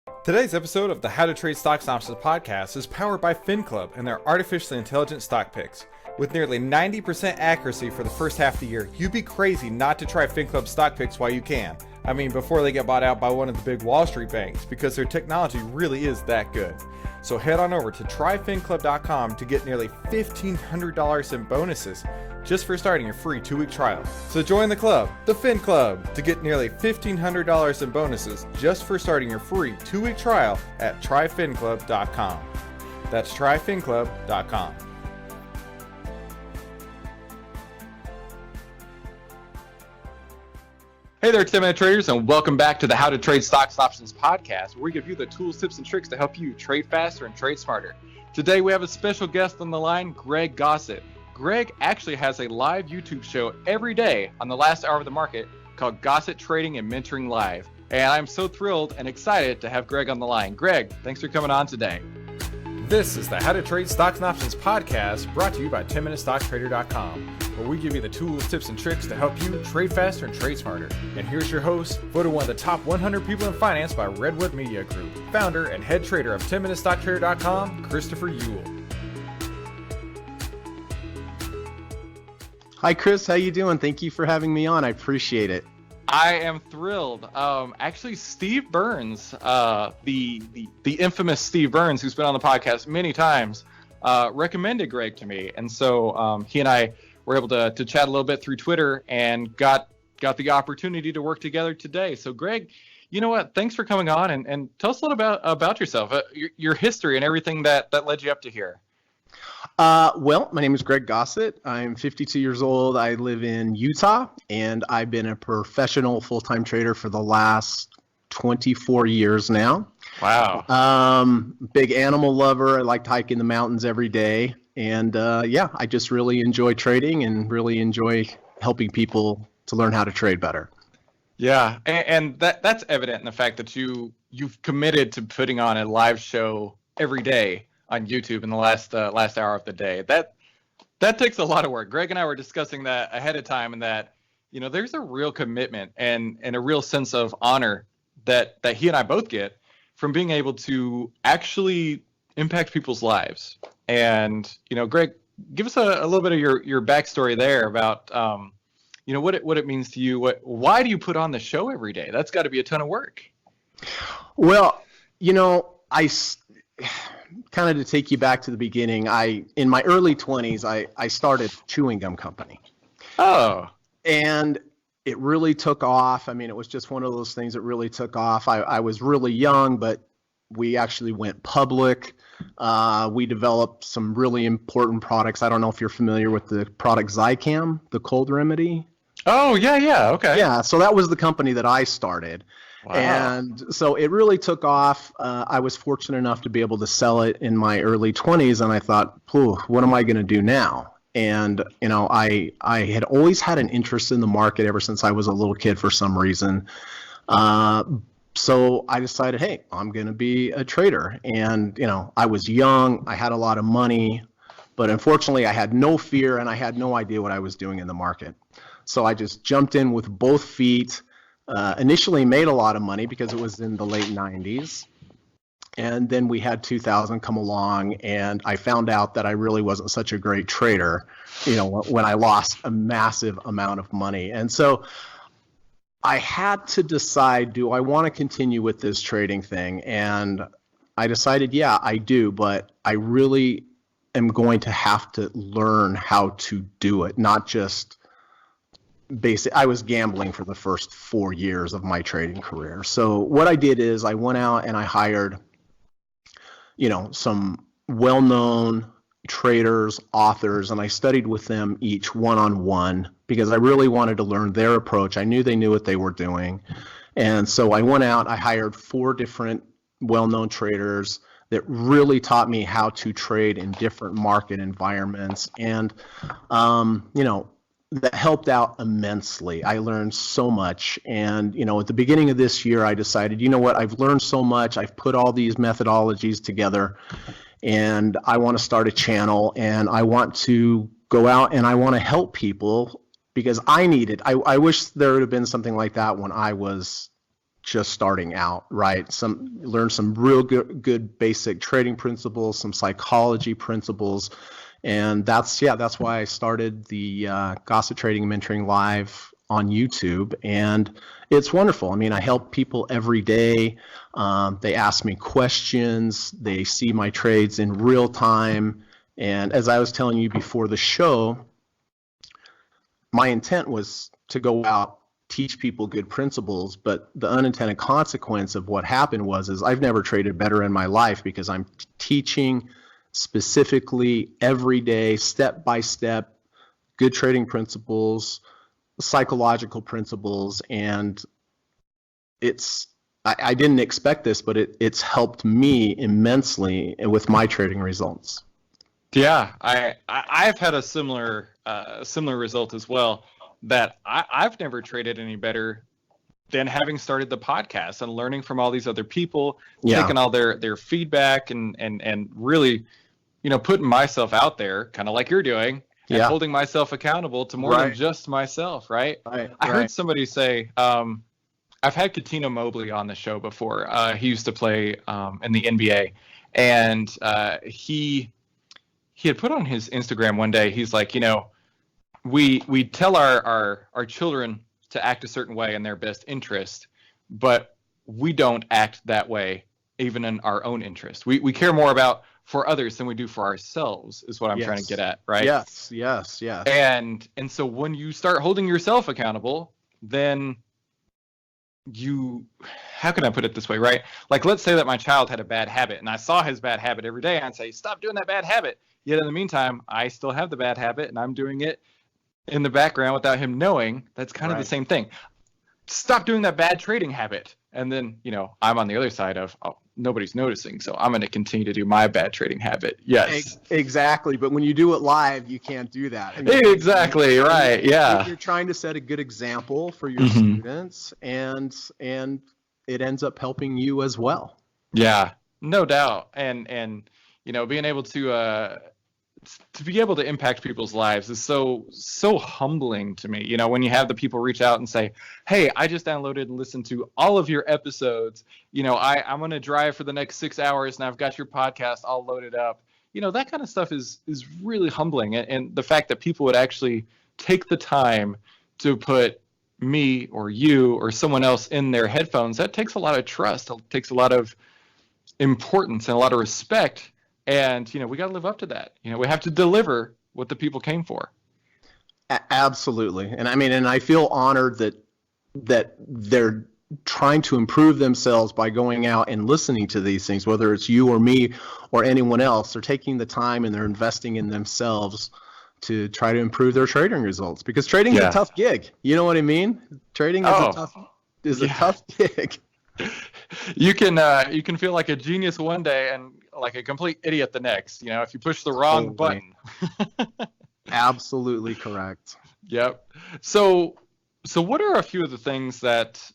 Today's episode of the How to Trade Stocks and Options podcast is powered by FinClub and their artificially intelligent stock picks. With nearly 90% accuracy for the first half of the year, you'd be crazy not to try FinClub stock picks while you can. I mean, before they get bought out by one of the big Wall Street banks, because their technology really is that good. So head on over to tryfinclub.com to get nearly $1,500 in bonuses just for starting your free 2-week trial. So join the club, the Fin Club, to get nearly $1,500 in bonuses just for starting your free 2-week trial at tryfinclub.com. That's tryfinclub.com. Hey there, 10-minute traders, and welcome back to the How to Trade Stocks and Options podcast, where we give you the tools, tips, and tricks to help you trade faster and trade smarter. Today, we have a special guest on the line, Gregg Gossett. Gregg actually has a live YouTube show every day on the last hour of the market called Gossett Trading and Mentoring Live. And I'm so thrilled and excited to have Gregg on the line. Gregg, thanks for coming on today. This is the How to Trade Stocks and Options podcast, brought to you by 10minutestocktrader.com, where we give you the tools, tips, and tricks to help you trade faster and trade smarter. And here's your host, voted one of the top 100 people in finance by Redwood Media Group, founder and head trader of 10minutestocktrader.com, Christopher Ewell. Hi, Chris. How you doing? Thank you for having me on. I appreciate it. I am thrilled. Actually, Steve Burns, the infamous Steve Burns, who's been on the podcast many times, recommended Gregg to me, and so he and I were able to chat a little bit through Twitter and got the opportunity to work together today. So, Gregg, you know what? Thanks for coming on and tell us a little about yourself, your history, and everything that led you up to here. Well, my name is Gregg Gossett. I'm 52 years old. I live in Utah, and I've been a professional full-time trader for the last 24 years now. Wow. Big animal lover. I like to hike in the mountains every day. And I just really enjoy trading and really enjoy helping people to learn how to trade better. Yeah, and that's evident in the fact that you've committed to putting on a live show every day on YouTube in the last hour of the day. That takes a lot of work. Gregg and I were discussing that ahead of time, and that, you know, there's a real commitment and a real sense of honor that he and I both get from being able to actually impact people's lives. And, you know, Gregg, give us a little bit of your backstory there about what it means to you. Why do you put on the show every day? That's got to be a ton of work. Well, you know, kind of to take you back to the beginning, in my early 20s, I started a chewing gum company. Oh. And it really took off. I mean, it was just one of those things that really took off. I was really young, but we actually went public. We developed some really important products. I don't know if you're familiar with the product Zicam, the cold remedy. Oh, yeah, okay. Yeah, so that was the company that I started. Wow. And so it really took off. I was fortunate enough to be able to sell it in my early 20s, and I thought, what am I going to do now? And, you know, I had always had an interest in the market ever since I was a little kid for some reason. So I decided, hey, I'm going to be a trader. And, you know, I was young, I had a lot of money, but unfortunately I had no fear and I had no idea what I was doing in the market. So I just jumped in with both feet. Initially made a lot of money because it was in the late 90s. And then we had 2000 come along, and I found out that I really wasn't such a great trader, you know, when I lost a massive amount of money. And so I had to decide, do I want to continue with this trading thing? And I decided, yeah, I do, but I really am going to have to learn how to do it, not just I was gambling for the first 4 years of my trading career. So what I did is I went out and I hired, you know, some well-known traders, authors, and I studied with them each one-on-one because I really wanted to learn their approach. I knew they knew what they were doing. And so I went out, I hired 4 different well-known traders that really taught me how to trade in different market environments. And, you know, that helped out immensely. I learned so much. And, you know, at the beginning of this year, I decided, you know what, I've learned so much. I've put all these methodologies together, and I want to start a channel, and I want to go out and I want to help people because I need it. I wish there would have been something like that when I was just starting out, right? Learn some real good basic trading principles, some psychology principles. And that's why I started the Gossett Trading and Mentoring Live on YouTube. And it's wonderful. I mean, I help people every day. They ask me questions. They see my trades in real time. And as I was telling you before the show, my intent was to go out, teach people good principles, but the unintended consequence of what happened is I've never traded better in my life because I'm teaching specifically every day, step by step, good trading principles, psychological principles, and I didn't expect this, but it's helped me immensely with my trading results. Yeah, I've had a similar result as well, that I've never traded any better than having started the podcast and learning from all these other people, taking all their feedback and really, putting myself out there, kind of like you're doing, and holding myself accountable to more than just myself, right? I heard somebody say, I've had Katino Mobley on the show before. He used to play in the NBA, and he had put on his Instagram one day, he's like, we tell our children to act a certain way in their best interest, but we don't act that way even in our own interest. We care more about for others than we do for ourselves, is what I'm trying to get at, right? Yes. And so when you start holding yourself accountable, then how can I put it this way, right? Like, let's say that my child had a bad habit and I saw his bad habit every day, and I'd say, stop doing that bad habit. Yet in the meantime, I still have the bad habit and I'm doing it in the background without him knowing. That's kind of the same thing. Stop doing that bad trading habit. And then, I'm on the other side of, nobody's noticing, so I'm going to continue to do my bad trading habit. Yes. Exactly. But when you do it live, you can't do that. Exactly. Right. Yeah. You're trying to set a good example for your students, and it ends up helping you as well. Yeah, no doubt. And being able to be able to impact people's lives is so humbling to me. When you have the people reach out and say, hey, I just downloaded and listened to all of your episodes. I'm going to drive for the next 6 hours and I've got your podcast all loaded up. That kind of stuff is really humbling. And the fact that people would actually take the time to put me or you or someone else in their headphones, that takes a lot of trust. It takes a lot of importance and a lot of respect. And, we got to live up to that. We have to deliver what the people came for. Absolutely. And I feel honored that they're trying to improve themselves by going out and listening to these things, whether it's you or me or anyone else. They're taking the time and they're investing in themselves to try to improve their trading results, because trading is a tough gig. You know what I mean? Trading is a tough gig. You can feel like a genius one day and like a complete idiot the next, if you push the wrong button. Absolutely correct. Yep. So what are a few of the things that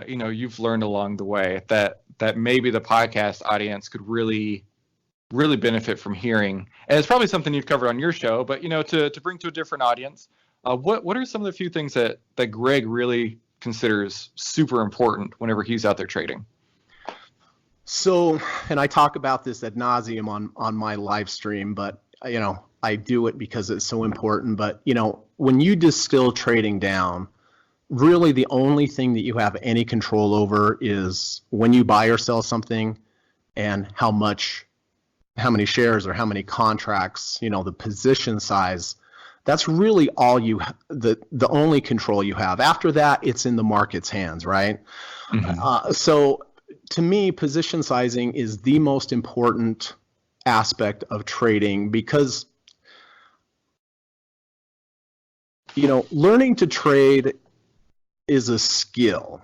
you've learned along the way that maybe the podcast audience could really benefit from hearing? And it's probably something you've covered on your show, but to bring to a different audience, what are some of the few things that Gregg really considers super important whenever he's out there trading? So, and I talk about this ad nauseum on my live stream, but I do it because it's so important. But when you distill trading down, really the only thing that you have any control over is when you buy or sell something, and how many shares or how many contracts, the position size. That's really all the only control you have. After that, it's in the market's hands, right? So to me, position sizing is the most important aspect of trading, because learning to trade is a skill,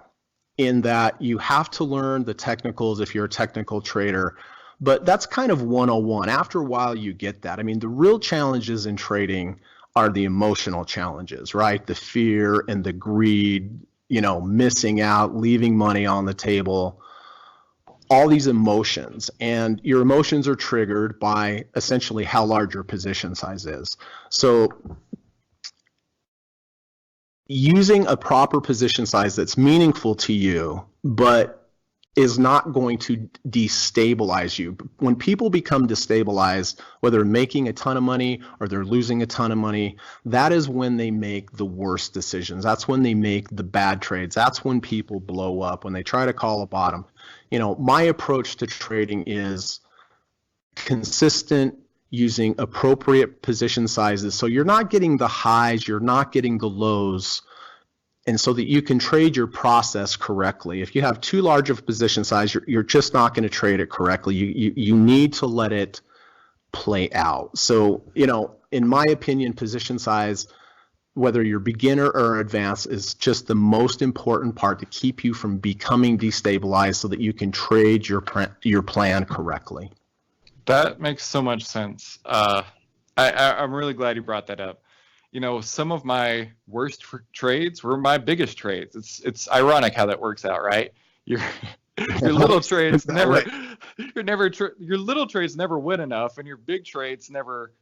in that you have to learn the technicals if you're a technical trader, but that's kind of 101. After a while, you get that. The real challenges in trading are the emotional challenges, right? The fear and the greed, missing out, leaving money on the table, all these emotions. And your emotions are triggered by essentially how large your position size is. So using a proper position size that's meaningful to you, but is not going to destabilize you. When people become destabilized, whether they're making a ton of money or they're losing a ton of money, that is when they make the worst decisions. That's when they make the bad trades. That's when people blow up, when they try to call a bottom. My approach to trading is consistent, using appropriate position sizes. So you're not getting the highs, you're not getting the lows, and so that you can trade your process correctly. If you have too large of a position size, you're just not going to trade it correctly. You need to let it play out. So, in my opinion, position size, whether you're beginner or advanced, is just the most important part to keep you from becoming destabilized so that you can trade your plan correctly. That makes so much sense. I'm really glad you brought that up. Some of my worst trades were my biggest trades. It's ironic how that works out, right? Your little trades never, your little trades never win enough, and your big trades never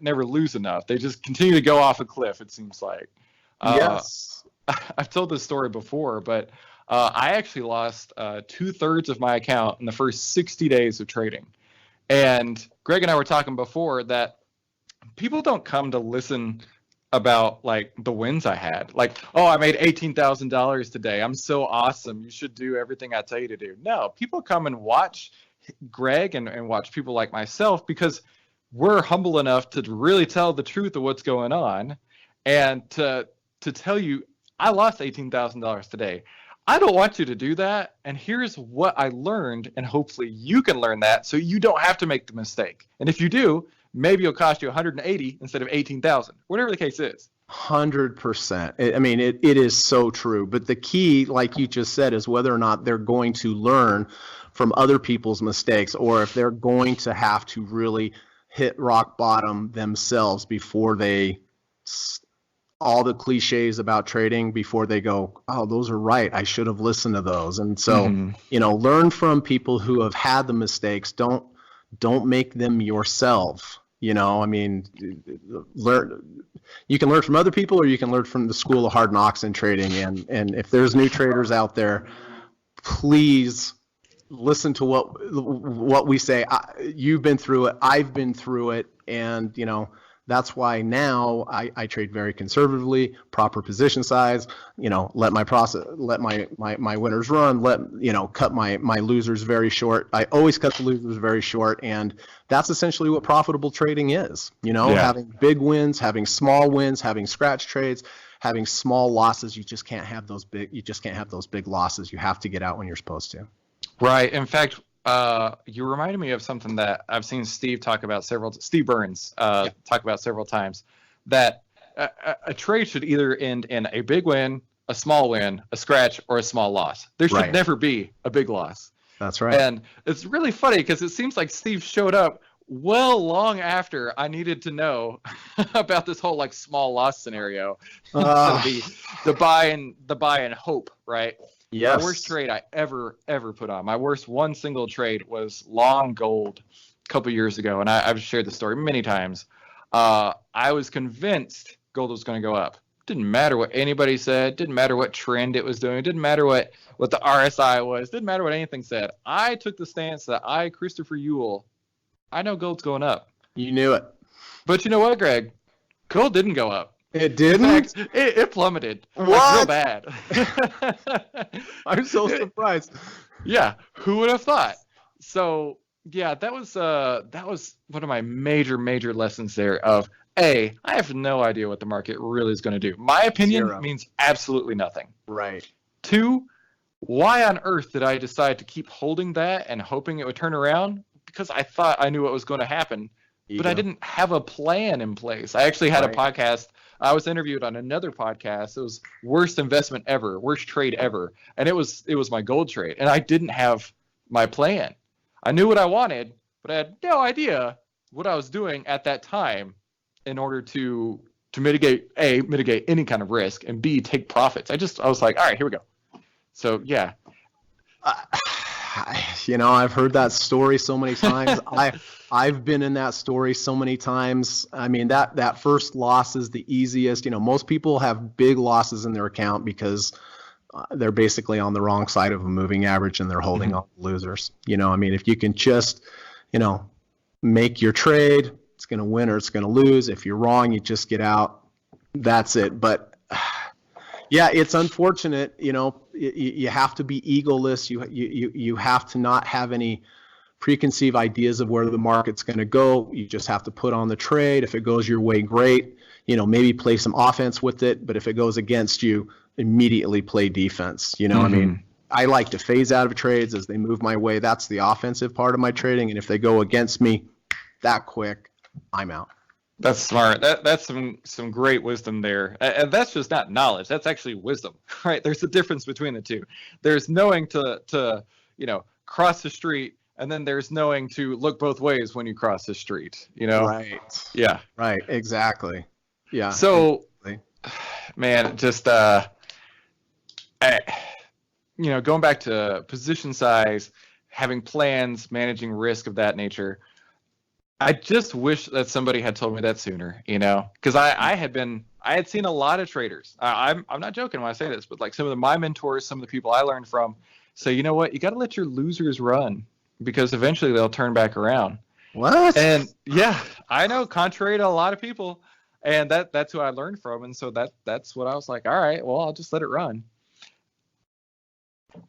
lose enough. They just continue to go off a cliff. It seems like. Yes. I've told this story before, but I actually lost 2/3 of my account in the first 60 days of trading. And Greg and I were talking before that people don't come to listen about like the wins I had. Like, oh, I made $18,000 today. I'm so awesome. You should do everything I tell you to do. No, people come and watch Greg and watch people like myself because we're humble enough to really tell the truth of what's going on and to tell you, I lost $18,000 today. I don't want you to do that. And here's what I learned. And hopefully you can learn that so you don't have to make the mistake. And if you do, maybe it'll cost you 180 instead of 18,000, whatever the case is. 100%. I mean, it is so true. But the key, like you just said, is whether or not they're going to learn from other people's mistakes, or if they're going to have to really hit rock bottom themselves before they, all the cliches about trading, before they go, oh, those are right, I should have listened to those. And so, learn from people who have had the mistakes. Don't make them yourself. I mean, you can learn from other people, or you can learn from the school of hard knocks in trading. And if there's new traders out there, please listen to what we say. You've been through it. I've been through it. And, that's why now I trade very conservatively, proper position size, let my winners run, cut my losers very short. I always cut the losers very short. And that's essentially what profitable trading is, having big wins, having small wins, having scratch trades, having small losses. You just can't have those big losses. You have to get out when you're supposed to. Right. In fact, you reminded me of something that I've seen Steve Burns talk about several times, that a trade should either end in a big win, a small win, a scratch, or a small loss. There should never be a big loss. That's right. And it's really funny because it seems like Steve showed up long after I needed to know about this whole like small loss scenario. The buy and hope, right? Yes. My worst trade I ever put on. My worst one single trade was long gold a couple years ago, and I've shared the story many times. I was convinced gold was going to go up. Didn't matter what anybody said. Didn't matter what trend it was doing. Didn't matter what the RSI was. Didn't matter what anything said. I took the stance that Christopher Ewell, I know gold's going up. You knew it. But you know what, Greg? Gold didn't go up. It didn't? In fact, it plummeted. What? Like, real bad. I'm so surprised. Yeah, who would have thought? So yeah, that was one of my major lessons there of I have no idea what the market really is going to do. My opinion means absolutely nothing. Right. 2, why on earth did I decide to keep holding that and hoping it would turn around? Because I thought I knew what was going to happen, but I didn't have a plan in place. I actually had a podcast. I was interviewed on another podcast. It was worst investment ever, worst trade ever. And it was my gold trade. And I didn't have my plan. I knew what I wanted, but I had no idea what I was doing at that time in order to mitigate any kind of risk, and B, take profits. I was like, all right, here we go. So yeah. I've heard that story so many times. I've been in that story so many times. I mean, that first loss is the easiest. Most people have big losses in their account because they're basically on the wrong side of a moving average and they're holding on to losers. I mean, if you can just, make your trade, it's going to win or it's going to lose. If you're wrong, you just get out. That's it. But yeah, it's unfortunate. You have to be egoless. You have to not have any preconceived ideas of where the market's going to go. You just have to put on the trade. If it goes your way, great. Maybe play some offense with it. But if it goes against you, immediately play defense. I mean, I like to phase out of trades as they move my way. That's the offensive part of my trading. And if they go against me that quick, I'm out. That's smart. That's some great wisdom there. And that's just not knowledge. That's actually wisdom, right? There's a difference between the two. There's knowing to cross the street, and then there's knowing to look both ways when you cross the street, Right. Yeah. Right. Exactly. Yeah. So, exactly. Man, just going back to position size, having plans, managing risk of that nature. I just wish that somebody had told me that sooner, because I had seen a lot of traders. I'm not joking when I say this, but like some of my mentors, some of the people I learned from say, you know what, you got to let your losers run because eventually they'll turn back around. What? And yeah, I know, contrary to a lot of people, and that's who I learned from. And so that's what I was like, all right, well, I'll just let it run.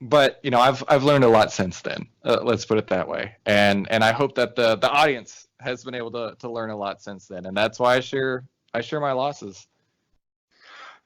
But I've learned a lot since then. Let's put it that way. And I hope that the audience has been able to learn a lot since then. And that's why I share my losses.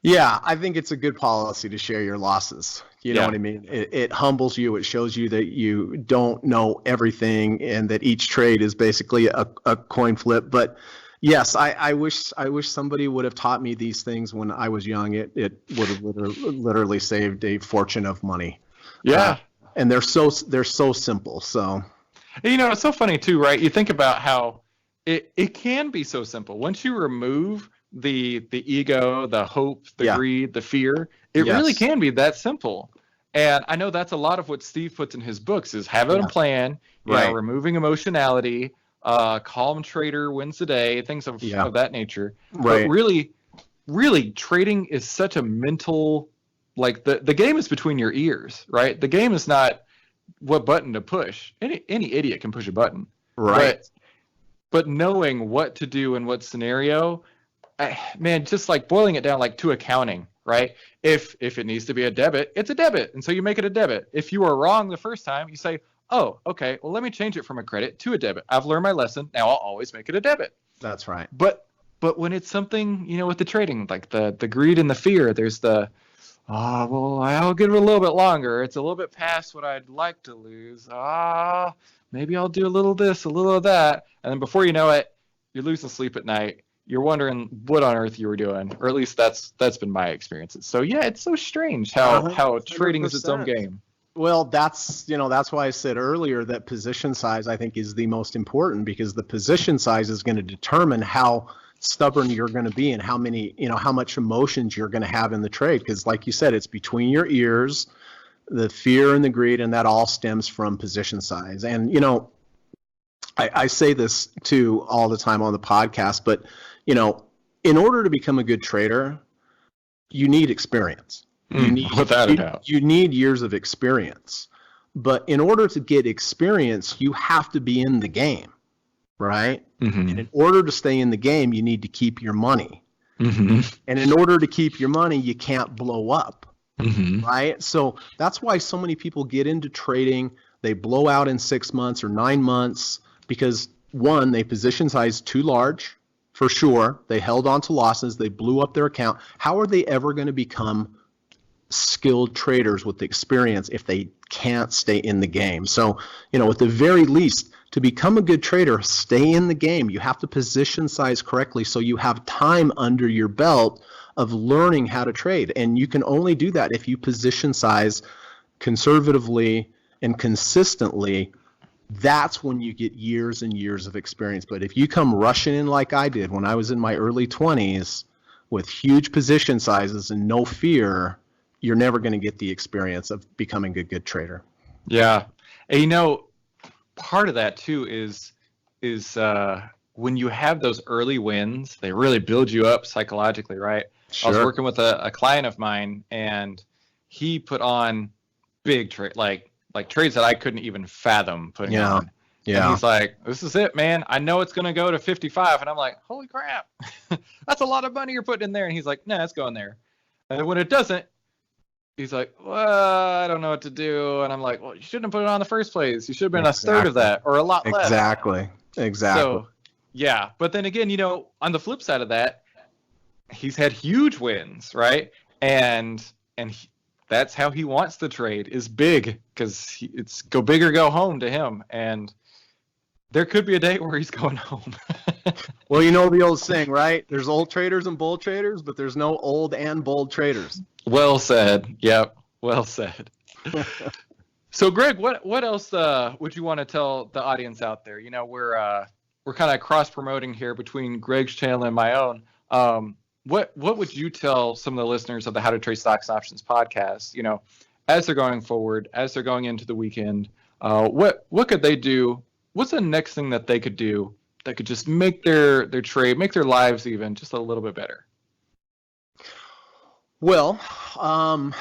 Yeah, I think it's a good policy to share your losses. You know what I mean? It humbles you. It shows you that you don't know everything and that each trade is basically a coin flip. But yes, I wish somebody would have taught me these things when I was young. It would have literally saved a fortune of money. Yeah. And they're so simple. So, it's so funny too, right? You think about how it can be so simple. Once you remove the ego, the hope, the greed, the fear, it really can be that simple. And I know that's a lot of what Steve puts in his books is have a plan, removing emotionality, calm trader wins the day, things of that nature. Right. But really trading is such a mental, like the game is between your ears, right? The game is not what button to push. Any idiot can push a button. Right. But knowing what to do in what scenario, just like boiling it down like to accounting, right? If it needs to be a debit, it's a debit. And so you make it a debit. If you are wrong the first time, you say, oh, okay, well, let me change it from a credit to a debit. I've learned my lesson. Now I'll always make it a debit. That's right. But when it's something, with the trading, like the greed and the fear, there's the, well, I'll give it a little bit longer. It's a little bit past what I'd like to lose. Maybe I'll do a little this, a little of that. And then before you know it, you're losing sleep at night. You're wondering what on earth you were doing, or at least that's been my experiences. So yeah, it's so strange how trading is its own game. Well, that's why I said earlier that position size I think is the most important, because the position size is going to determine how stubborn you're going to be and how much emotions you're going to have in the trade. Because like you said, it's between your ears, the fear and the greed, and that all stems from position size. And I say this too all the time on the podcast, but in order to become a good trader, you need experience. Without a doubt. You need years of experience. But in order to get experience, you have to be in the game, right? Mm-hmm. And in order to stay in the game, you need to keep your money. Mm-hmm. And in order to keep your money, you can't blow up, right? So that's why so many people get into trading. They blow out in 6 months or 9 months because, one, they position size too large, for sure. They held on to losses. They blew up their account. How are they ever going to become skilled traders with experience if they can't stay in the game? So, at the very least, to become a good trader, stay in the game. You have to position size correctly so you have time under your belt of learning how to trade. And you can only do that if you position size conservatively and consistently. That's when you get years and years of experience. But if you come rushing in like I did when I was in my early 20s with huge position sizes and no fear, you're never going to get the experience of becoming a good trader. Yeah. And part of that too is when you have those early wins, they really build you up psychologically, right? Sure. I was working with a client of mine, and he put on big trade, like trades that I couldn't even fathom putting on. Yeah. And he's like, "This is it, man. I know it's going to go to 55." And I'm like, "Holy crap. That's a lot of money you're putting in there." And he's like, "No, it's going there." And when it doesn't, he's like, "Well, I don't know what to do." And I'm like, "Well, you shouldn't have put it on in the first place. You should have been a third of that or a lot less." Exactly. So, yeah. But then again, on the flip side of that, he's had huge wins, right? And that's how he wants to trade, is big, because it's go big or go home to him. And there could be a day where he's going home. Well, you know the old saying, right? There's old traders and bull traders, but there's no old and bold traders. Well said. Yep. Well said. So, Greg, what else would you want to tell the audience out there? We're kind of cross promoting here between Greg's channel and my own. What would you tell some of the listeners of the How to Trade Stocks and Options podcast? As they're going forward, as they're going into the weekend, what could they do? What's the next thing that they could do that could just make their trade, make their lives even just a little bit better? Well, on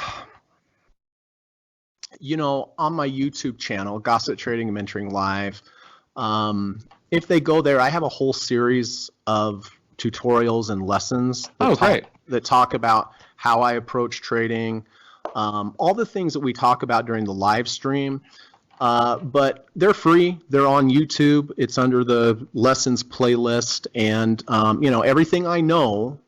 my YouTube channel, Gossett Trading and Mentoring Live, if they go there, I have a whole series of tutorials and lessons that talk about how I approach trading, all the things that we talk about during the live stream. But they're free. They're on YouTube. It's under the lessons playlist, and everything I know,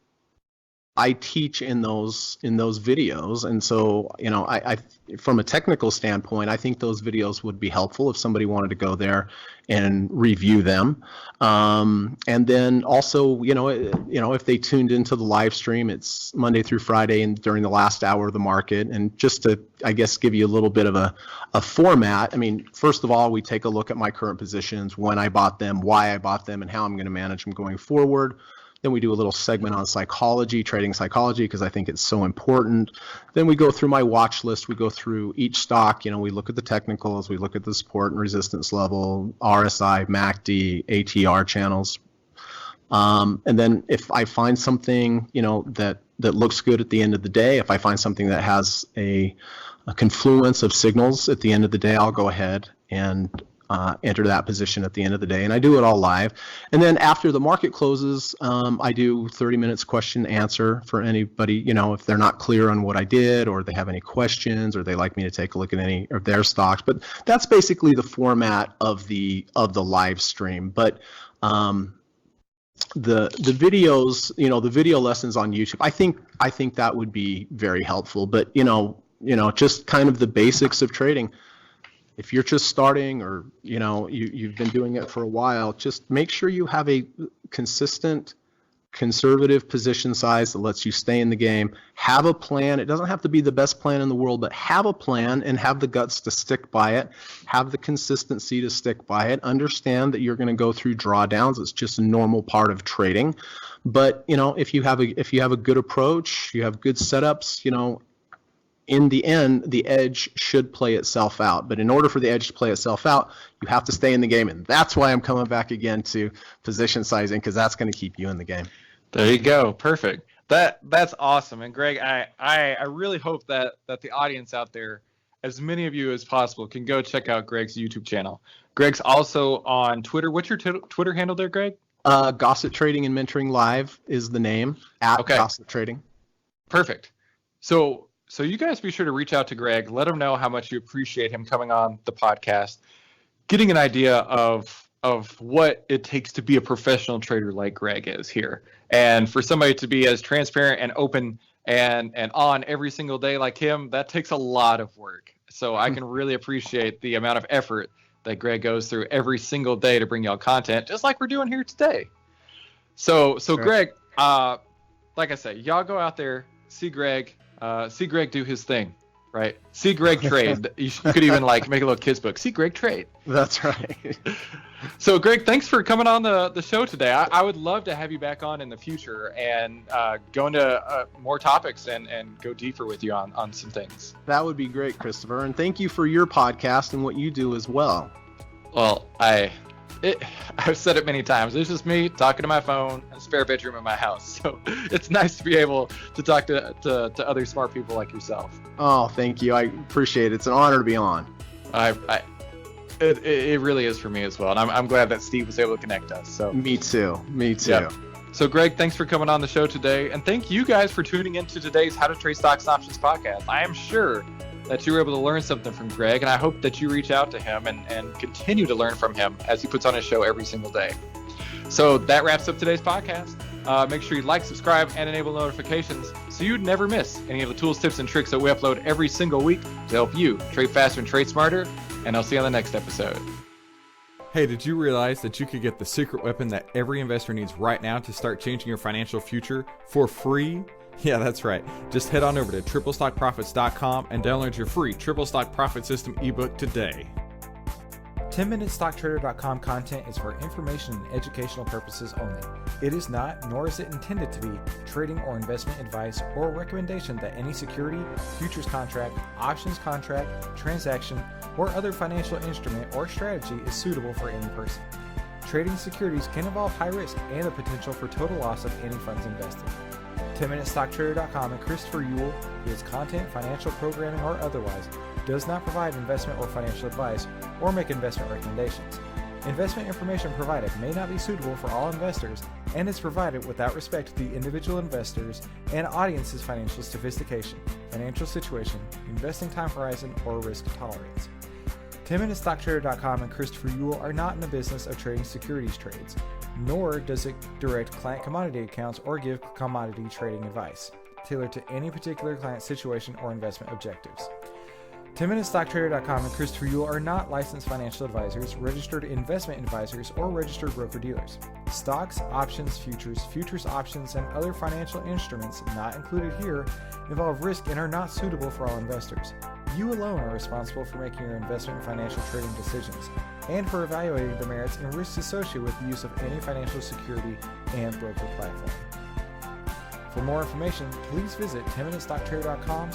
I teach in those videos. And so, I from a technical standpoint, I think those videos would be helpful if somebody wanted to go there and review them. And then also, if they tuned into the live stream, it's Monday through Friday and during the last hour of the market. And just to, I guess, give you a little bit of a format. I mean, first of all, we take a look at my current positions, when I bought them, why I bought them, and how I'm going to manage them going forward. Then we do a little segment on psychology, trading psychology, because I think it's so important. Then we go through my watch list. We go through each stock. We look at the technicals. We look at the support and resistance level, RSI, MACD, ATR channels. And then if I find something, that looks good at the end of the day, if I find something that has a confluence of signals at the end of the day, I'll go ahead and enter that position at the end of the day, and I do it all live. And then after the market closes, I do 30 minutes question answer for anybody, if they're not clear on what I did, or they have any questions, or they like me to take a look at any of their stocks. But that's basically the format of the live stream. But the videos, the video lessons on YouTube, I think that would be very helpful. But just kind of the basics of trading. If you're just starting, or you've been doing it for a while, just make sure you have a consistent, conservative position size that lets you stay in the game. Have a plan. It doesn't have to be the best plan in the world, but have a plan and have the guts to stick by it. Have the consistency to stick by it. Understand that you're going to go through drawdowns. It's just a normal part of trading. But if you have a good approach, you have good setups, in the end, the edge should play itself out. But in order for the edge to play itself out, you have to stay in the game. And that's why I'm coming back again to position sizing, because that's going to keep you in the game. There you go. Perfect. That's awesome. And Greg, I really hope that the audience out there, as many of you as possible, can go check out Greg's YouTube channel. Greg's also on Twitter. What's your Twitter handle there, Greg? Gossett Trading and Mentoring Live is the name, at Gossett Trading. Perfect. So you guys be sure to reach out to Greg, let him know how much you appreciate him coming on the podcast, getting an idea of what it takes to be a professional trader like Greg is here. And for somebody to be as transparent and open and on every single day like him, that takes a lot of work. So I can really appreciate the amount of effort that Greg goes through every single day to bring y'all content, just like we're doing here today. So sure. Greg, like I said, y'all go out there, see Greg do his thing, right? See Greg trade. You could even make a little kid's book. See Greg trade. That's right. So, Greg, thanks for coming on the show today. I would love to have you back on in the future and go into more topics and go deeper with you on some things. That would be great, Christopher. And thank you for your podcast and what you do as well. Well, I've said it many times. It's just me talking to my phone in a spare bedroom in my house. So it's nice to be able to talk to other smart people like yourself. Oh, thank you. I appreciate it. It's an honor to be on. It really is for me as well. And I'm glad that Steve was able to connect us. So Me too. Yeah. So, Greg, thanks for coming on the show today. And thank you guys for tuning into today's How to Trade Stocks and Options podcast. I am sure that you were able to learn something from Greg, and I hope that you reach out to him and continue to learn from him as he puts on his show every single day. So that wraps up today's podcast. Make sure you like, subscribe, and enable notifications so you'd never miss any of the tools, tips, and tricks that we upload every single week to help you trade faster and trade smarter. And I'll see you on the next episode. Hey, did you realize that you could get the secret weapon that every investor needs right now to start changing your financial future for free? Yeah, that's right. Just head on over to triplestockprofits.com and download your free Triple Stock Profit System ebook today. 10MinuteStockTrader.com content is for information and educational purposes only. It is not, nor is it intended to be, trading or investment advice or recommendation that any security, futures contract, options contract, transaction, or other financial instrument or strategy is suitable for any person. Trading securities can involve high risk and the potential for total loss of any funds invested. 10MinuteStockTrader.com and Christopher Ewell, through its content, financial programming, or otherwise, does not provide investment or financial advice or make investment recommendations. Investment information provided may not be suitable for all investors and is provided without respect to the individual investors and audience's financial sophistication, financial situation, investing time horizon, or risk tolerance. 10MinuteStockTrader.com and Christopher Ewell are not in the business of trading securities trades, nor does it direct client commodity accounts or give commodity trading advice tailored to any particular client situation or investment objectives. 10MinuteStockTrader.com and Christopher Ewell are not licensed financial advisors, registered investment advisors, or registered broker-dealers. Stocks, options, futures options, and other financial instruments not included here involve risk and are not suitable for all investors. You alone are responsible for making your investment and financial trading decisions, and for evaluating the merits and risks associated with the use of any financial security and broker platform. For more information, please visit 10MinuteStockTrader.com/